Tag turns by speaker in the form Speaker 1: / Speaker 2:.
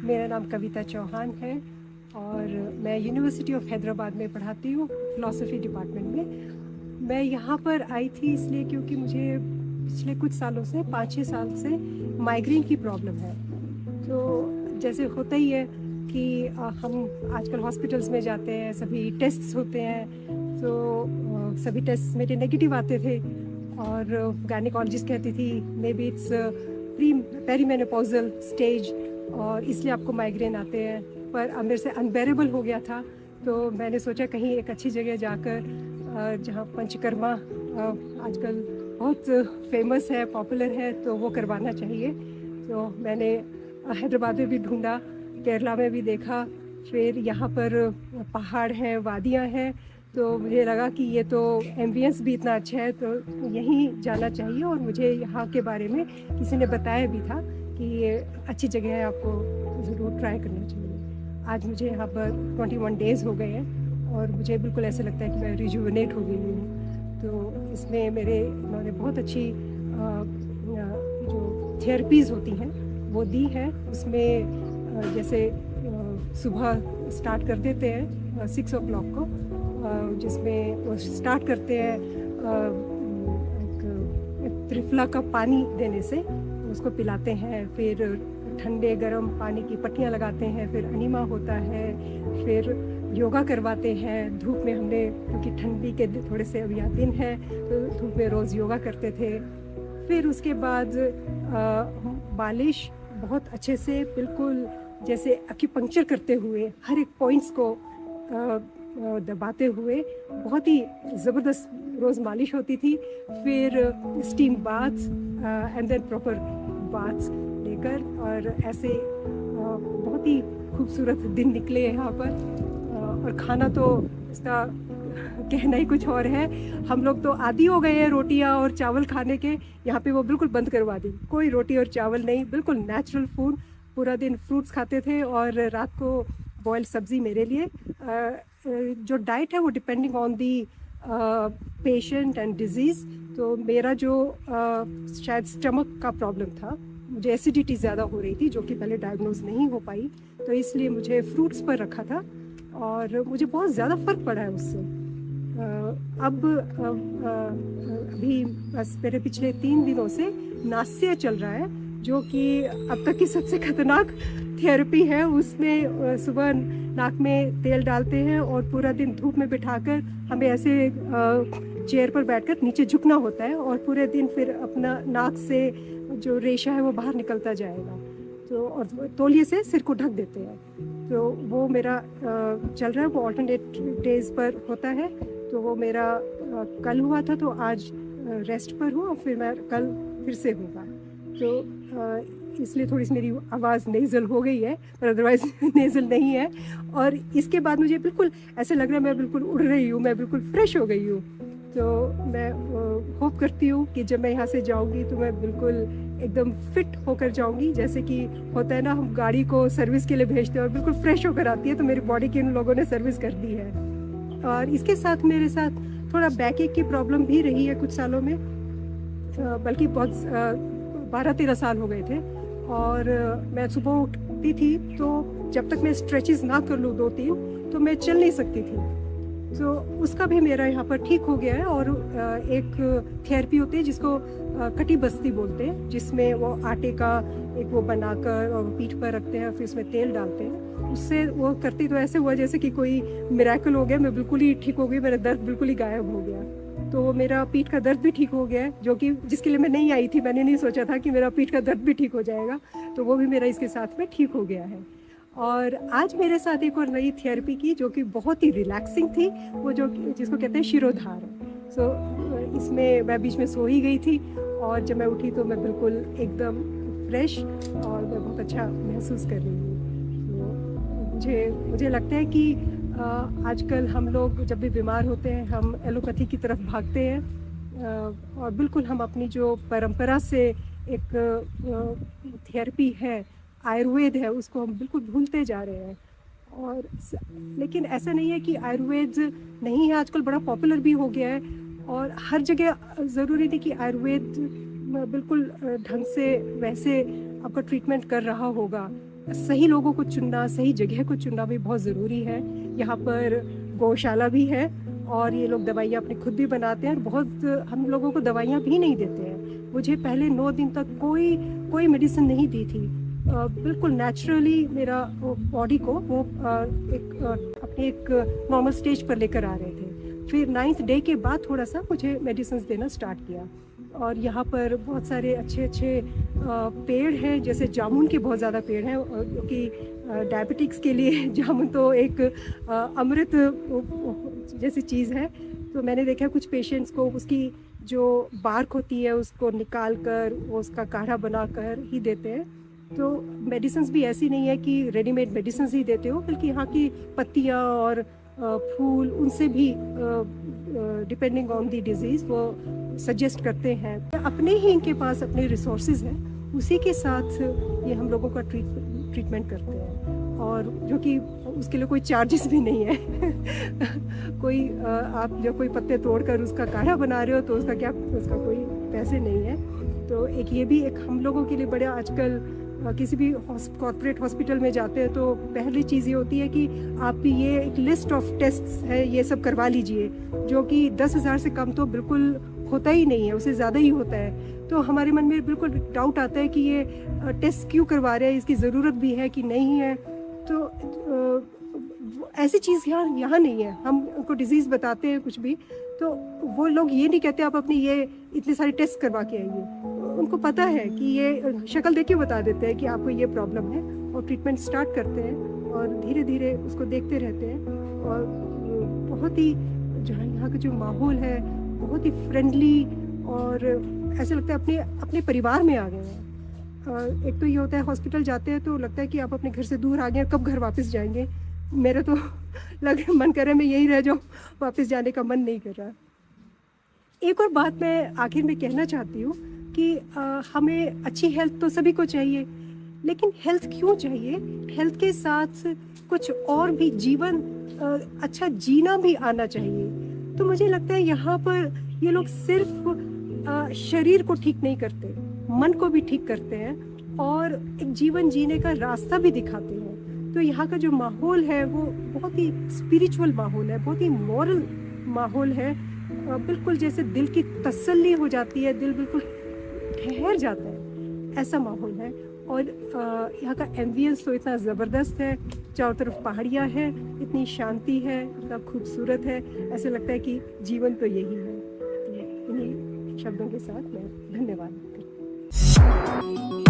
Speaker 1: मेरा नाम कविता चौहान है और मैं यूनिवर्सिटी ऑफ हैदराबाद में पढ़ाती हूँ फ़िलासफ़ी डिपार्टमेंट में। मैं यहाँ पर आई थी इसलिए क्योंकि मुझे पिछले कुछ सालों से 5-6 साल से माइग्रेन की प्रॉब्लम है। तो जैसे होता ही है कि हम आजकल हॉस्पिटल्स में जाते हैं, सभी टेस्ट्स होते हैं, तो सभी टेस्ट मेरे नेगेटिव आते थे और गायनेकोलॉजिस्ट कहती थी may be it's perimenopausal stage और इसलिए आपको माइग्रेन आते हैं। पर अब मेरे से अनबेरेबल हो गया था, तो मैंने सोचा कहीं एक अच्छी जगह जाकर जहाँ पंचकर्मा आजकल बहुत फेमस है, पॉपुलर है, तो वो करवाना चाहिए। तो मैंने हैदराबाद में भी ढूंढा, केरला में भी देखा, फिर यहाँ पर पहाड़ हैं, वादियाँ हैं, तो मुझे लगा कि ये तो एम्बियंस भी इतना अच्छा है तो यहीं जाना चाहिए। और मुझे यहाँ के बारे में किसी ने बताया भी था कि ये अच्छी जगह है, आपको ज़रूर ट्राई करना चाहिए। आज मुझे यहाँ पर 21 डेज़ हो गए हैं और मुझे बिल्कुल ऐसा लगता है कि मैं रिजुविनेट हो गई हूँ। तो इसमें उन्होंने बहुत अच्छी जो थेरेपीज़ होती हैं वो दी है। उसमें जैसे सुबह स्टार्ट कर देते हैं 6 o'clock को, जिसमें वो स्टार्ट करते हैं एक त्रिफला का पानी देने से, उसको पिलाते हैं, फिर ठंडे गर्म पानी की पट्टियाँ लगाते हैं, फिर अनीमा होता है, फिर योगा करवाते हैं धूप में। हमने क्योंकि ठंडी के थोड़े से अभी यहाँ दिन है तो धूप में रोज़ योगा करते थे। फिर उसके बाद मालिश बहुत अच्छे से, बिल्कुल जैसे एक्यूपंक्चर करते हुए, हर एक पॉइंट्स को दबाते हुए बहुत ही ज़बरदस्त रोज़ मालिश होती थी। फिर steam baths and then proper baths लेकर, और ऐसे बहुत ही खूबसूरत दिन निकले यहाँ पर। और खाना तो इसका कहना ही कुछ और है। हम लोग तो आदी हो गए हैं रोटियाँ और चावल खाने के, यहाँ पे वो बिल्कुल बंद करवा दी, कोई रोटी और चावल नहीं, बिल्कुल नेचुरल फूड। पूरा दिन फ्रूट्स खाते थे और रात को बॉइल्ड सब्ज़ी मेरे लिए। जो डाइट है वो depending on the patient and disease. तो मेरा जो शायद स्टमक का प्रॉब्लम था, मुझे एसिडिटी ज़्यादा हो रही थी जो कि पहले डायग्नोज नहीं हो पाई, तो इसलिए मुझे फ्रूट्स पर रखा था और मुझे बहुत ज़्यादा फ़र्क पड़ा है उससे। अभी बस मेरे पिछले 3 दिनों से नास्य चल रहा है, जो कि अब तक की सबसे खतरनाक थेरेपी है। उसमें सुबह नाक में तेल डालते हैं और पूरा दिन धूप में बिठाकर हमें ऐसे चेयर पर बैठकर नीचे झुकना होता है और पूरे दिन फिर अपना नाक से जो रेशा है वो बाहर निकलता जाएगा, तो और तौलिए से सिर को ढक देते हैं। तो वो मेरा चल रहा है, वो ऑल्टरनेट डेज पर होता है। तो वो मेरा कल हुआ था, तो आज रेस्ट पर हूँ और फिर मैं कल फिर से होगा। तो इसलिए थोड़ी सी मेरी आवाज़ नेज़ल हो गई है, पर अदरवाइज़ नेज़ल नहीं है। और इसके बाद मुझे बिल्कुल ऐसे लग रहा है मैं बिल्कुल उड़ रही हूँ, मैं बिल्कुल फ्रेश हो गई हूँ। तो मैं होप करती हूँ कि जब मैं यहाँ से जाऊँगी तो मैं बिल्कुल एकदम फिट होकर जाऊँगी। जैसे कि होता है ना, हम गाड़ी को सर्विस के लिए भेजते हैं और बिल्कुल फ्रेश होकर आती है, तो मेरी बॉडी की इन लोगों ने सर्विस कर दी है। और इसके साथ मेरे साथ थोड़ा बैक एक की प्रॉब्लम भी रही है कुछ सालों में, बल्कि बहुत 12-13 साल हो गए थे। और मैं सुबह उठती थी तो जब तक मैं स्ट्रेचेस ना कर लूँ 2-3, तो मैं चल नहीं सकती थी। तो उसका भी मेरा यहाँ पर ठीक हो गया है। और एक थेरेपी होती है जिसको कटी बस्ती बोलते हैं, जिसमें वो आटे का एक वो बनाकर और पीठ पर रखते हैं, फिर उसमें तेल डालते हैं। उससे वो करती तो ऐसे हुआ जैसे कि कोई मिरेकल हो गया, मैं बिल्कुल ही ठीक हो गई, मेरा दर्द बिल्कुल ही गायब हो गया। तो मेरा पीठ का दर्द भी ठीक हो गया है, जो कि जिसके लिए मैं नहीं आई थी। मैंने नहीं सोचा था कि मेरा पीठ का दर्द भी ठीक हो जाएगा, तो वो भी मेरा इसके साथ में ठीक हो गया है। और आज मेरे साथ एक और नई थेरेपी की जो कि बहुत ही रिलैक्सिंग थी, वो जिसको कहते हैं शिरोधार। सो इसमें मैं बीच में सो ही गई थी और जब मैं उठी तो मैं बिल्कुल एकदम फ्रेश और मैं बहुत अच्छा महसूस कर रही हूँ। तो मुझे लगता है कि आजकल हम लोग जब भी बीमार होते हैं हम एलोपैथी की तरफ भागते हैं, और बिल्कुल हम अपनी जो परंपरा से एक थेरेपी है, आयुर्वेद है, उसको हम बिल्कुल भूलते जा रहे हैं। और लेकिन ऐसा नहीं है कि आयुर्वेद नहीं है, आजकल बड़ा पॉपुलर भी हो गया है और हर जगह ज़रूरी नहीं कि आयुर्वेद बिल्कुल ढंग से वैसे आपका ट्रीटमेंट कर रहा होगा। सही लोगों को चुनना, सही जगह को चुनना भी बहुत ज़रूरी है। यहाँ पर गौशाला भी है और ये लोग दवाइयाँ अपने खुद भी बनाते हैं और बहुत हम लोगों को दवाइयाँ भी नहीं देते हैं। मुझे पहले 9 दिन तक कोई मेडिसिन नहीं दी थी। बिल्कुल नेचुरली मेरा बॉडी को वो अपने एक नॉर्मल स्टेज पर लेकर आ रहे थे। फिर 9th डे के बाद थोड़ा सा मुझे मेडिसिन देना स्टार्ट किया। और यहाँ पर बहुत सारे अच्छे पेड़ हैं, जैसे जामुन के बहुत ज़्यादा पेड़ हैं क्योंकि डायबिटिक्स के लिए जामुन तो एक अमृत जैसी चीज़ है। तो मैंने देखा कुछ पेशेंट्स को उसकी जो बार्क होती है उसको निकाल कर उसका काढ़ा बना कर ही देते हैं। तो मेडिसिन्स भी ऐसी नहीं है कि रेडीमेड मेडिसिन्स ही देते हो, बल्कि यहाँ की पत्तियाँ और फूल उनसे भी डिपेंडिंग ऑन दी डिजीज़ वो सजेस्ट करते हैं। अपने ही इनके पास अपने रिसोर्सेज हैं, उसी के साथ ये हम लोगों का ट्रीटमेंट करते हैं और जो कि उसके लिए कोई चार्जेस भी नहीं है। कोई आप जो कोई पत्ते तोड़कर उसका काढ़ा बना रहे हो तो उसका कोई पैसे नहीं है। तो एक ये भी एक हम लोगों के लिए बड़ा आजकल किसी भी कॉर्पोरेट हॉस्पिटल में जाते हैं तो पहली चीज़ ये होती है कि आप ये एक लिस्ट ऑफ टेस्ट्स है, ये सब करवा लीजिए, जो कि 10,000 से कम तो बिल्कुल होता ही नहीं है, उससे ज़्यादा ही होता है। तो हमारे मन में बिल्कुल डाउट आता है कि ये टेस्ट क्यों करवा रहे हैं, इसकी ज़रूरत भी है कि नहीं है। तो ऐसी चीज़ यहाँ नहीं है। हम उनको डिजीज़ बताते हैं कुछ भी तो वो लोग ये नहीं कहते आप अपनी ये इतने सारे टेस्ट करवा के आइए। उनको पता है कि ये शक्ल देख के बता देते हैं कि आपको ये प्रॉब्लम है और ट्रीटमेंट स्टार्ट करते हैं और धीरे धीरे उसको देखते रहते हैं। और बहुत ही यहाँ का जो माहौल है बहुत ही फ्रेंडली और ऐसे लगता है अपने परिवार में आ गए हैं। एक तो ये होता है हॉस्पिटल जाते हैं तो लगता है कि आप अपने घर से दूर आ गए, कब घर वापस जाएंगे। मेरा तो मन कर रहा है मैं यही रह जाऊँ, वापस जाने का मन नहीं कर रहा। एक और बात मैं आखिर में कहना चाहती हूँ कि हमें अच्छी हेल्थ तो सभी को चाहिए, लेकिन हेल्थ क्यों चाहिए, हेल्थ के साथ कुछ और भी जीवन अच्छा जीना भी आना चाहिए। तो मुझे लगता है यहाँ पर ये लोग सिर्फ शरीर को ठीक नहीं करते, मन को भी ठीक करते हैं और एक जीवन जीने का रास्ता भी दिखाते हैं। तो यहाँ का जो माहौल है वो बहुत ही स्पिरिचुअल माहौल है, बहुत ही मॉरल माहौल है। बिल्कुल जैसे दिल की तसल्ली हो जाती है, दिल बिल्कुल ठहर जाता है, ऐसा माहौल है। और यहाँ का एम्बियंस तो इतना ज़बरदस्त है, चारों तरफ पहाड़ियाँ हैं, इतनी शांति है, इतना खूबसूरत है, ऐसे लगता है कि जीवन तो यही है। इन्हीं शब्दों के साथ मैं धन्यवाद करती हूँ।